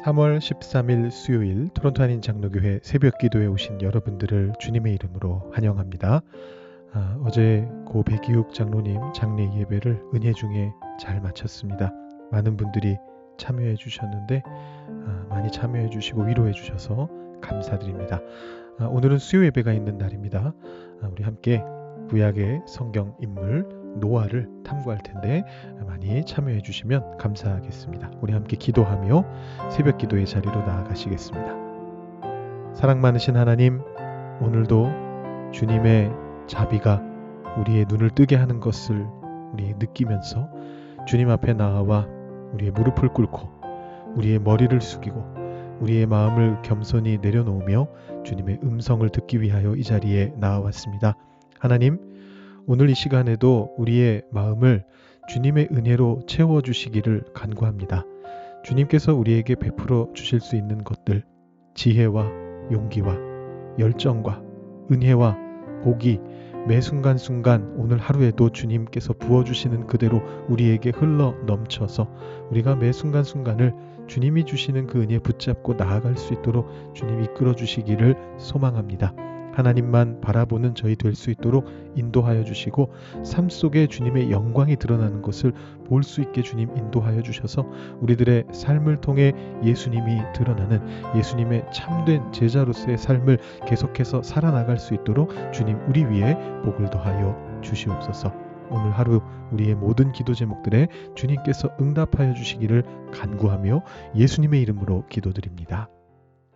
3월 13일 수요일 토론토 한인 장로교회 새벽 기도에 오신 여러분들을 주님의 이름으로 환영합니다. 어제 고 백이욱 장로님 장례 예배를 은혜 중에 잘 마쳤습니다. 많은 분들이 참여해 주셨는데 많이 참여해 주시고 위로해 주셔서 감사드립니다. 오늘은 수요 예배가 있는 날입니다. 우리 함께 구약의 성경 인물 노아를 탐구할 텐데 많이 참여해 주시면 감사하겠습니다. 우리 함께 기도하며 새벽 기도의 자리로 나아가시겠습니다. 사랑 많으신 하나님, 오늘도 주님의 자비가 우리의 눈을 뜨게 하는 것을 우리 느끼면서 주님 앞에 나아와 우리의 무릎을 꿇고 우리의 머리를 숙이고 우리의 마음을 겸손히 내려놓으며 주님의 음성을 듣기 위하여 이 자리에 나아왔습니다. 하나님, 오늘 이 시간에도 우리의 마음을 주님의 은혜로 채워주시기를 간구합니다. 주님께서 우리에게 베풀어 주실 수 있는 것들, 지혜와 용기와 열정과 은혜와 복이 매 순간순간 오늘 하루에도 주님께서 부어주시는 그대로 우리에게 흘러 넘쳐서 우리가 매 순간순간을 주님이 주시는 그 은혜에 붙잡고 나아갈 수 있도록 주님 이끌어 주시기를 소망합니다. 하나님만 바라보는 저희 될 수 있도록 인도하여 주시고 삶 속에 주님의 영광이 드러나는 것을 볼 수 있게 주님 인도하여 주셔서 우리들의 삶을 통해 예수님이 드러나는 예수님의 참된 제자로서의 삶을 계속해서 살아나갈 수 있도록 주님 우리 위에 복을 더하여 주시옵소서. 오늘 하루 우리의 모든 기도 제목들에 주님께서 응답하여 주시기를 간구하며 예수님의 이름으로 기도드립니다.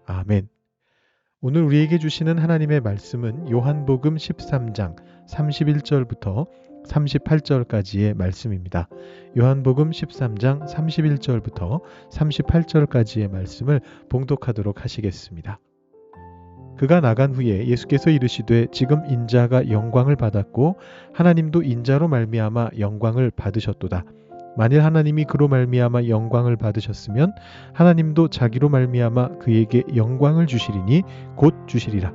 아멘. 오늘 우리에게 주시는 하나님의 말씀은 요한복음 13장 31절부터 38절까지의 말씀입니다. 요한복음 13장 31절부터 38절까지의 말씀을 봉독하도록 하시겠습니다. 그가 나간 후에 예수께서 이르시되 지금 인자가 영광을 받았고 하나님도 인자로 말미암아 영광을 받으셨도다. 만일 하나님이 그로 말미암아 영광을 받으셨으면 하나님도 자기로 말미암아 그에게 영광을 주시리니 곧 주시리라.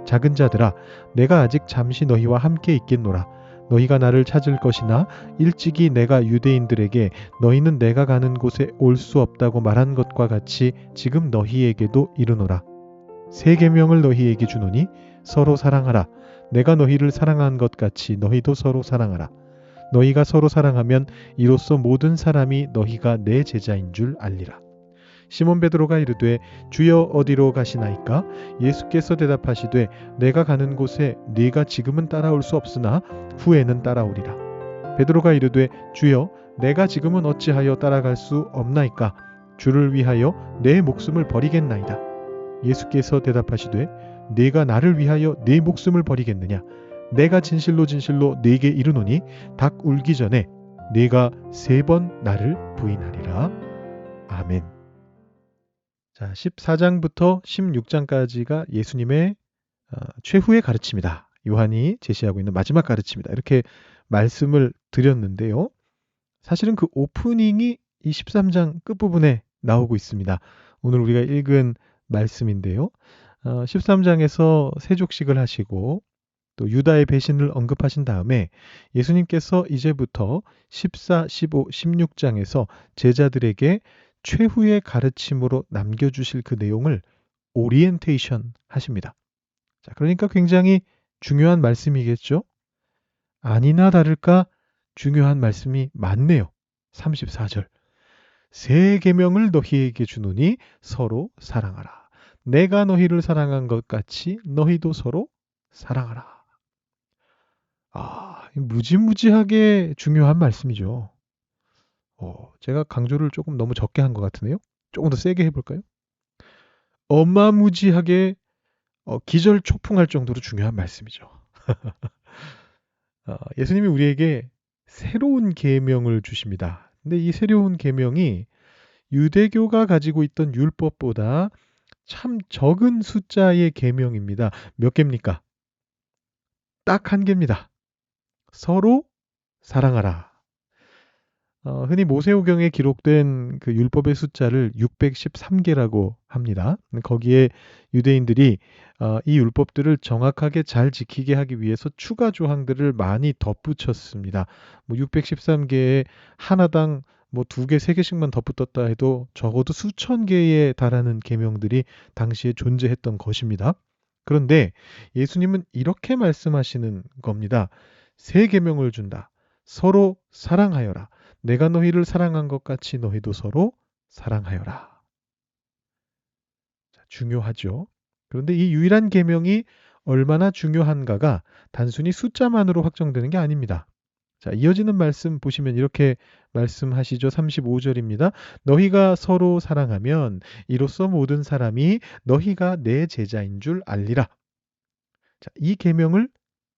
작은 자들아, 내가 아직 잠시 너희와 함께 있겠노라. 너희가 나를 찾을 것이나 일찍이 내가 유대인들에게 너희는 내가 가는 곳에 올 수 없다고 말한 것과 같이 지금 너희에게도 이르노라. 새 계명을 너희에게 주노니 서로 사랑하라. 내가 너희를 사랑한 것 같이 너희도 서로 사랑하라. 너희가 서로 사랑하면 이로써 모든 사람이 너희가 내 제자인 줄 알리라. 시몬 베드로가 이르되 주여 어디로 가시나이까? 예수께서 대답하시되 내가 가는 곳에 네가 지금은 따라올 수 없으나 후에는 따라오리라. 베드로가 이르되 주여 내가 지금은 어찌하여 따라갈 수 없나이까? 주를 위하여 내 목숨을 버리겠나이다. 예수께서 대답하시되 네가 나를 위하여 네 목숨을 버리겠느냐? 내가 진실로 진실로 네게 이르노니 닭 울기 전에 네가 3번 나를 부인하리라. 아멘. 자, 14장부터 16장까지가 예수님의 최후의 가르침이다. 요한이 제시하고 있는 마지막 가르침이다. 이렇게 말씀을 드렸는데요. 사실은 그 오프닝이 이 13장 끝부분에 나오고 있습니다. 오늘 우리가 읽은 말씀인데요. 13장에서 세족식을 하시고 또 유다의 배신을 언급하신 다음에 예수님께서 이제부터 14, 15, 16장에서 제자들에게 최후의 가르침으로 남겨주실 그 내용을 오리엔테이션 하십니다. 자, 그러니까 굉장히 중요한 말씀이겠죠? 아니나 다를까 중요한 말씀이 많네요. 34절. 새 계명을 너희에게 주노니 서로 사랑하라. 내가 너희를 사랑한 것 같이 너희도 서로 사랑하라. 무지무지하게 중요한 말씀이죠. 제가 강조를 조금 너무 적게 한 것 같으네요. 조금 더 세게 해볼까요? 어마무지하게 기절초풍할 정도로 중요한 말씀이죠. 예수님이 우리에게 새로운 계명을 주십니다. 근데 이 새로운 계명이 유대교가 가지고 있던 율법보다 참 적은 숫자의 계명입니다. 몇 개입니까? 딱 1개입니다. 서로 사랑하라. 흔히 모세오경에 기록된 그 율법의 숫자를 613개라고 합니다. 거기에 유대인들이 이 율법들을 정확하게 잘 지키게 하기 위해서 추가 조항들을 많이 덧붙였습니다. 613개에 하나당 뭐 2개, 3개씩만 덧붙었다 해도 적어도 수천 개에 달하는 계명들이 당시에 존재했던 것입니다. 그런데 예수님은 이렇게 말씀하시는 겁니다. 새 계명을 준다. 서로 사랑하여라. 내가 너희를 사랑한 것 같이 너희도 서로 사랑하여라. 자, 중요하죠. 그런데 이 유일한 계명이 얼마나 중요한가가 단순히 숫자만으로 확정되는 게 아닙니다. 자, 이어지는 말씀 보시면 이렇게 말씀하시죠. 35절입니다. 너희가 서로 사랑하면 이로써 모든 사람이 너희가 내 제자인 줄 알리라. 자, 이 계명을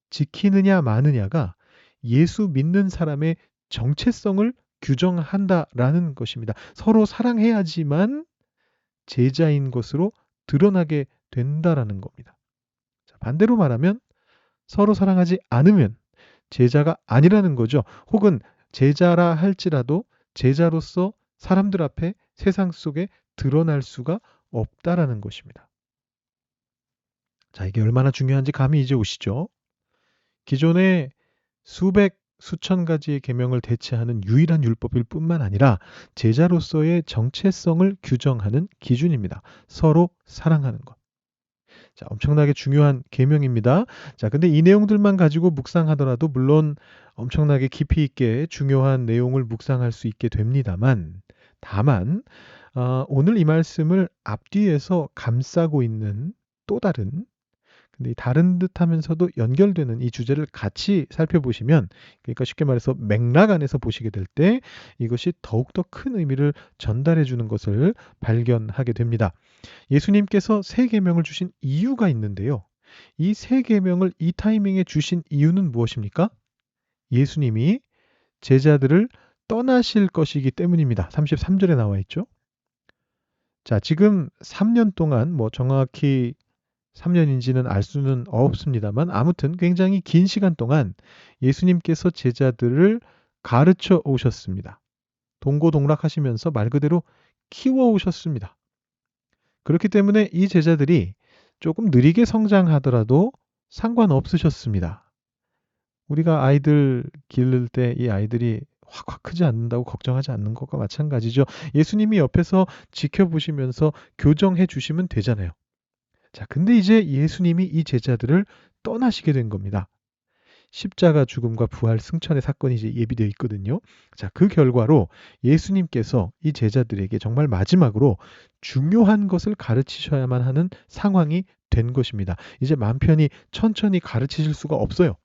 지키느냐 마느냐가 예수 믿는 사람의 정체성을 규정한다라는 것입니다. 서로 사랑해야지만 제자인 것으로 드러나게 된다라는 겁니다. 자, 반대로 말하면 서로 사랑하지 않으면 제자가 아니라는 거죠. 혹은 제자라 할지라도 제자로서 사람들 앞에 세상 속에 드러날 수가 없다라는 것입니다. 자, 이게 얼마나 중요한지 감이 이제 오시죠? 기존의 수백, 수천 가지의 계명을 대체하는 유일한 율법일 뿐만 아니라 제자로서의 정체성을 규정하는 기준입니다. 서로 사랑하는 것. 자, 엄청나게 중요한 계명입니다. 자, 근데 이 내용들만 가지고 묵상하더라도 물론 엄청나게 깊이 있게 중요한 내용을 묵상할 수 있게 됩니다만, 다만 오늘 이 말씀을 앞뒤에서 감싸고 있는 또 다른, 근데 다른 듯하면서도 연결되는 이 주제를 같이 살펴보시면, 그러니까 쉽게 말해서 맥락 안에서 보시게 될 때 이것이 더욱더 큰 의미를 전달해 주는 것을 발견하게 됩니다. 예수님께서 새 계명을 주신 이유가 있는데요. 이 새 계명을 이 타이밍에 주신 이유는 무엇입니까? 예수님이 제자들을 떠나실 것이기 때문입니다. 33절에 나와 있죠. 자, 지금 3년 동안 뭐 정확히 3년인지는 알 수는 없습니다만 아무튼 굉장히 긴 시간 동안 예수님께서 제자들을 가르쳐 오셨습니다. 동고동락하시면서 말 그대로 키워 오셨습니다. 그렇기 때문에 이 제자들이 조금 느리게 성장하더라도 상관없으셨습니다. 우리가 아이들 기를 때 이 아이들이 확 크지 않는다고 걱정하지 않는 것과 마찬가지죠. 예수님이 옆에서 지켜보시면서 교정해 주시면 되잖아요. 자, 근데 이제 예수님이 이 제자들을 떠나시게 된 겁니다. 십자가 죽음과 부활 승천의 사건이 이제 예비되어 있거든요. 자, 그 결과로 예수님께서 이 제자들에게 정말 마지막으로 중요한 것을 가르치셔야만 하는 상황이 된 것입니다. 이제 맘 편히 천천히 가르치실 수가 없어요.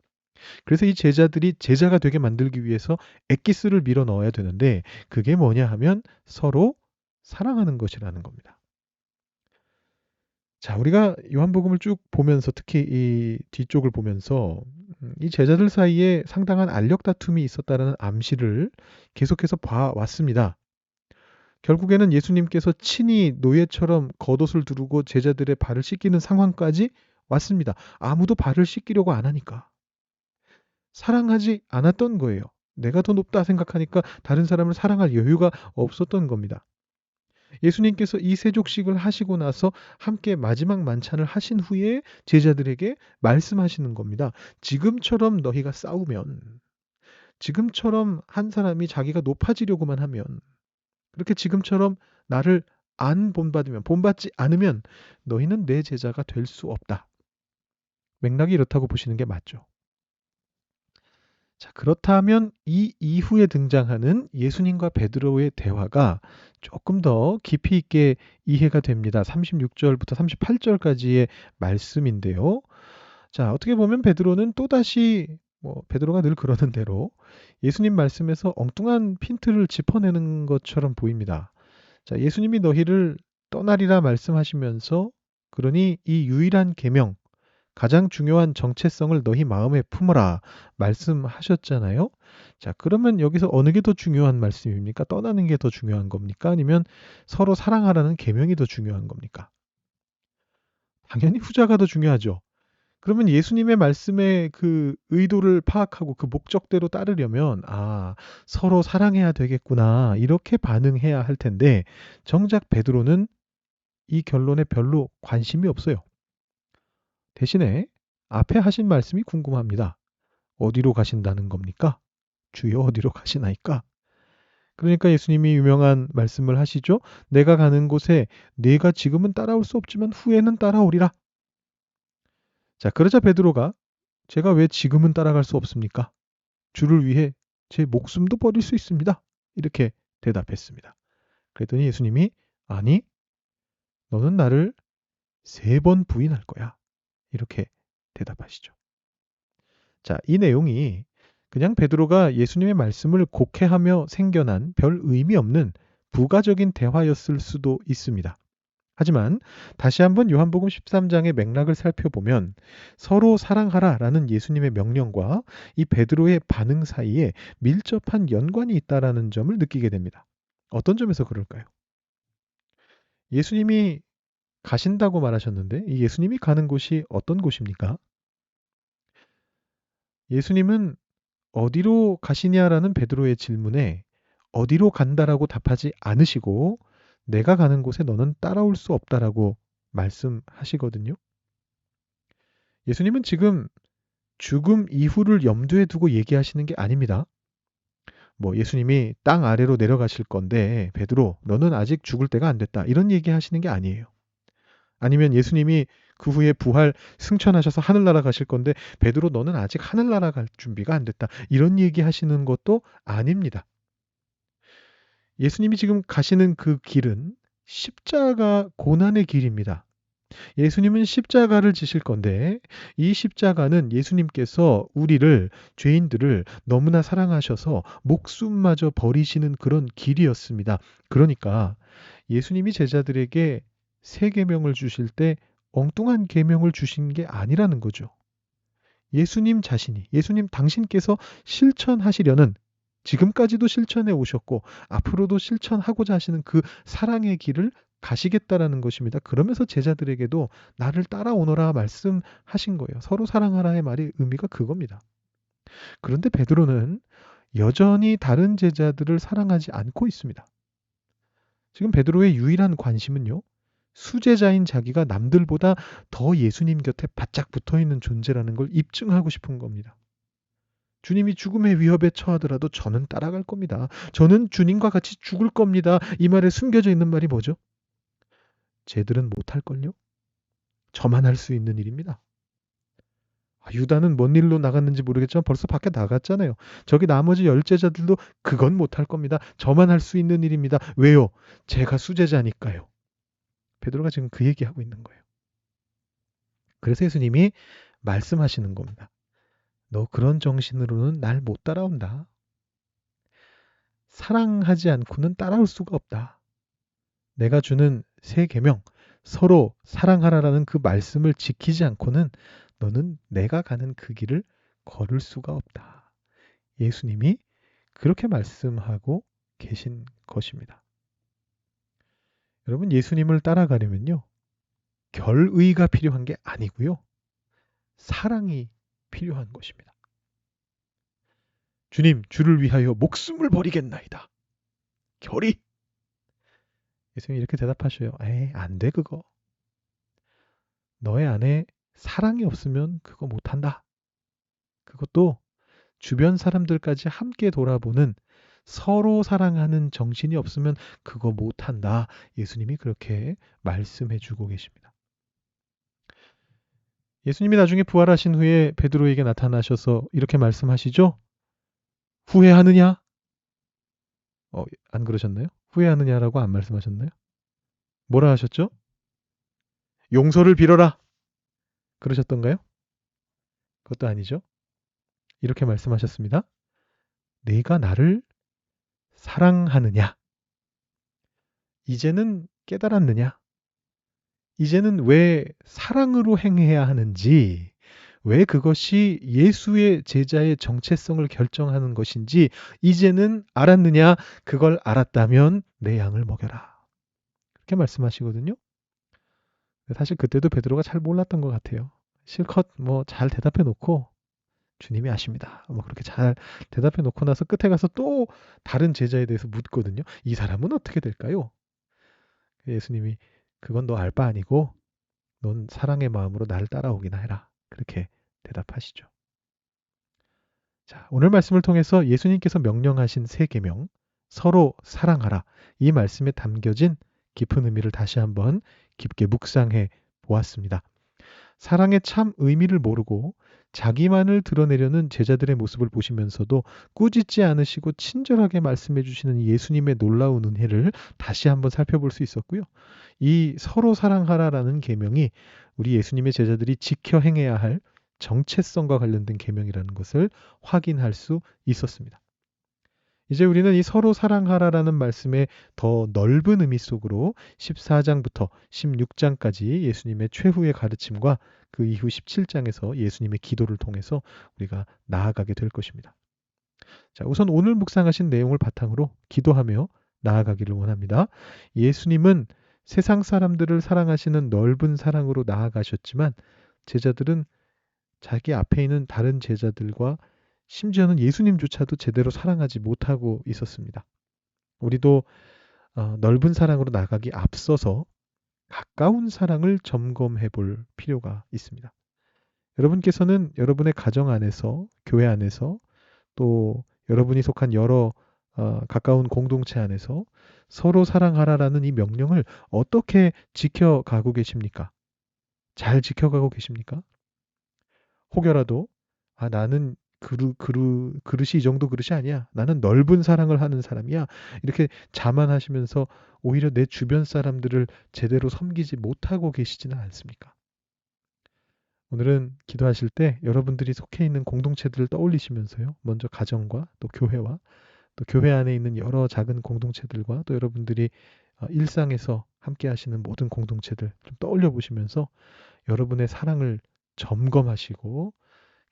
그래서 이 제자들이 제자가 되게 만들기 위해서 엑기스를 밀어 넣어야 되는데 그게 뭐냐 하면 서로 사랑하는 것이라는 겁니다. 자, 우리가 요한복음을 쭉 보면서 특히 이 뒤쪽을 보면서 이 제자들 사이에 상당한 알력 다툼이 있었다라는 암시를 계속해서 봐왔습니다. 결국에는 예수님께서 친히 노예처럼 겉옷을 두르고 제자들의 발을 씻기는 상황까지 왔습니다. 아무도 발을 씻기려고 안 하니까. 사랑하지 않았던 거예요. 내가 더 높다 생각하니까 다른 사람을 사랑할 여유가 없었던 겁니다. 예수님께서 이 세족식을 하시고 나서 함께 마지막 만찬을 하신 후에 제자들에게 말씀하시는 겁니다. 지금처럼 너희가 싸우면, 지금처럼 한 사람이 자기가 높아지려고만 하면, 그렇게 지금처럼 나를 안 본받으면, 본받지 않으면 너희는 내 제자가 될 수 없다. 맥락이 이렇다고 보시는 게 맞죠. 자, 그렇다면 이 이후에 등장하는 예수님과 베드로의 대화가 조금 더 깊이 있게 이해가 됩니다. 36절부터 38절까지의 말씀인데요. 자, 어떻게 보면 베드로는 또다시 베드로가 늘 그러는 대로 예수님 말씀에서 엉뚱한 핀트를 짚어내는 것처럼 보입니다. 자, 예수님이 너희를 떠나리라 말씀하시면서 그러니 이 유일한 계명, 가장 중요한 정체성을 너희 마음에 품어라 말씀하셨잖아요. 자, 그러면 여기서 어느 게 더 중요한 말씀입니까? 떠나는 게 더 중요한 겁니까? 아니면 서로 사랑하라는 계명이 더 중요한 겁니까? 당연히 후자가 더 중요하죠. 그러면 예수님의 말씀의 그 의도를 파악하고 그 목적대로 따르려면 서로 사랑해야 되겠구나 이렇게 반응해야 할 텐데 정작 베드로는 이 결론에 별로 관심이 없어요. 대신에 앞에 하신 말씀이 궁금합니다. 어디로 가신다는 겁니까? 주여 어디로 가시나이까? 그러니까 예수님이 유명한 말씀을 하시죠. 내가 가는 곳에 네가 지금은 따라올 수 없지만 후에는 따라오리라. 자, 그러자 베드로가 제가 왜 지금은 따라갈 수 없습니까? 주를 위해 제 목숨도 버릴 수 있습니다. 이렇게 대답했습니다. 그랬더니 예수님이 아니, 너는 나를 3번 부인할 거야. 이렇게 대답하시죠. 자, 이 내용이 그냥 베드로가 예수님의 말씀을 곡해하며 생겨난 별 의미 없는 부가적인 대화였을 수도 있습니다. 하지만 다시 한번 요한복음 13장의 맥락을 살펴보면 서로 사랑하라라는 예수님의 명령과 이 베드로의 반응 사이에 밀접한 연관이 있다라는 점을 느끼게 됩니다. 어떤 점에서 그럴까요? 예수님이 가신다고 말하셨는데 이 예수님이 가는 곳이 어떤 곳입니까? 예수님은 어디로 가시냐라는 베드로의 질문에 어디로 간다라고 답하지 않으시고 내가 가는 곳에 너는 따라올 수 없다라고 말씀하시거든요. 예수님은 지금 죽음 이후를 염두에 두고 얘기하시는 게 아닙니다. 뭐 예수님이 땅 아래로 내려가실 건데 베드로 너는 아직 죽을 때가 안 됐다. 이런 얘기 하시는 게 아니에요. 아니면 예수님이 그 후에 부활 승천하셔서 하늘나라 가실 건데 베드로 너는 아직 하늘나라 갈 준비가 안 됐다. 이런 얘기 하시는 것도 아닙니다. 예수님이 지금 가시는 그 길은 십자가 고난의 길입니다. 예수님은 십자가를 지실 건데 이 십자가는 예수님께서 우리를 죄인들을 너무나 사랑하셔서 목숨마저 버리시는 그런 길이었습니다. 그러니까 예수님이 제자들에게 새 계명을 주실 때 엉뚱한 계명을 주신 게 아니라는 거죠. 예수님 자신이, 예수님 당신께서 실천하시려는 지금까지도 실천해 오셨고 앞으로도 실천하고자 하시는 그 사랑의 길을 가시겠다라는 것입니다. 그러면서 제자들에게도 나를 따라오너라 말씀하신 거예요. 서로 사랑하라의 말이 의미가 그겁니다. 그런데 베드로는 여전히 다른 제자들을 사랑하지 않고 있습니다. 지금 베드로의 유일한 관심은요. 수제자인 자기가 남들보다 더 예수님 곁에 바짝 붙어 있는 존재라는 걸 입증하고 싶은 겁니다. 주님이 죽음의 위협에 처하더라도 저는 따라갈 겁니다. 저는 주님과 같이 죽을 겁니다. 이 말에 숨겨져 있는 말이 뭐죠? 쟤들은 못할걸요? 저만 할 수 있는 일입니다. 유다는 뭔 일로 나갔는지 모르겠지만 벌써 밖에 나갔잖아요. 저기 나머지 10제자들도 그건 못할 겁니다. 저만 할 수 있는 일입니다. 왜요? 제가 수제자니까요. 베드로가 지금 그 얘기하고 있는 거예요. 그래서 예수님이 말씀하시는 겁니다. 너 그런 정신으로는 날 못 따라온다. 사랑하지 않고는 따라올 수가 없다. 내가 주는 새 계명, 서로 사랑하라라는 그 말씀을 지키지 않고는 너는 내가 가는 그 길을 걸을 수가 없다. 예수님이 그렇게 말씀하고 계신 것입니다. 여러분, 예수님을 따라가려면요. 결의가 필요한 게 아니고요. 사랑이 필요한 것입니다. 주님, 주를 위하여 목숨을 버리겠나이다. 결의. 예수님이 이렇게 대답하셔요. 에이, 안 돼, 그거. 너의 안에 사랑이 없으면 그거 못한다. 그것도 주변 사람들까지 함께 돌아보는 서로 사랑하는 정신이 없으면 그거 못한다. 예수님이 그렇게 말씀해 주고 계십니다. 예수님이 나중에 부활하신 후에 베드로에게 나타나셔서 이렇게 말씀하시죠. 후회하느냐? 안 그러셨나요? 후회하느냐라고 안 말씀하셨나요? 뭐라 하셨죠? 용서를 빌어라. 그러셨던가요? 그것도 아니죠. 이렇게 말씀하셨습니다. 네가 나를 사랑하느냐? 이제는 깨달았느냐? 이제는 왜 사랑으로 행해야 하는지, 왜 그것이 예수의 제자의 정체성을 결정하는 것인지 이제는 알았느냐? 그걸 알았다면 내 양을 먹여라. 그렇게 말씀하시거든요. 사실 그때도 베드로가 잘 몰랐던 것 같아요. 실컷 뭐 잘 대답해 놓고 주님이 아십니다. 뭐 그렇게 잘 대답해 놓고 나서 끝에 가서 또 다른 제자에 대해서 묻거든요. 이 사람은 어떻게 될까요? 예수님이 그건 너 알 바 아니고 넌 사랑의 마음으로 나를 따라오기나 해라. 그렇게 대답하시죠. 자, 오늘 말씀을 통해서 예수님께서 명령하신 새 계명, 서로 사랑하라. 이 말씀에 담겨진 깊은 의미를 다시 한번 깊게 묵상해 보았습니다. 사랑의 참 의미를 모르고 자기만을 드러내려는 제자들의 모습을 보시면서도 꾸짖지 않으시고 친절하게 말씀해 주시는 예수님의 놀라운 은혜를 다시 한번 살펴볼 수 있었고요. 이 서로 사랑하라라는 계명이 우리 예수님의 제자들이 지켜 행해야 할 정체성과 관련된 계명이라는 것을 확인할 수 있었습니다. 이제 우리는 이 서로 사랑하라라는 말씀의 더 넓은 의미 속으로 14장부터 16장까지 예수님의 최후의 가르침과 그 이후 17장에서 예수님의 기도를 통해서 우리가 나아가게 될 것입니다. 자, 우선 오늘 묵상하신 내용을 바탕으로 기도하며 나아가기를 원합니다. 예수님은 세상 사람들을 사랑하시는 넓은 사랑으로 나아가셨지만 제자들은 자기 앞에 있는 다른 제자들과 심지어는 예수님조차도 제대로 사랑하지 못하고 있었습니다. 우리도 넓은 사랑으로 나가기 앞서서 가까운 사랑을 점검해 볼 필요가 있습니다. 여러분께서는 여러분의 가정 안에서, 교회 안에서, 또 여러분이 속한 여러 가까운 공동체 안에서 서로 사랑하라라는 이 명령을 어떻게 지켜가고 계십니까? 잘 지켜가고 계십니까? 혹여라도 나는 그릇이 이 정도 그릇이 아니야. 나는 넓은 사랑을 하는 사람이야. 이렇게 자만하시면서 오히려 내 주변 사람들을 제대로 섬기지 못하고 계시지는 않습니까? 오늘은 기도하실 때 여러분들이 속해 있는 공동체들을 떠올리시면서요. 먼저 가정과 또 교회와 또 교회 안에 있는 여러 작은 공동체들과 또 여러분들이 일상에서 함께 하시는 모든 공동체들 좀 떠올려 보시면서 여러분의 사랑을 점검하시고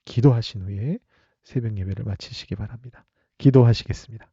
기도하신 후에 새벽 예배를 마치시기 바랍니다. 기도하시겠습니다.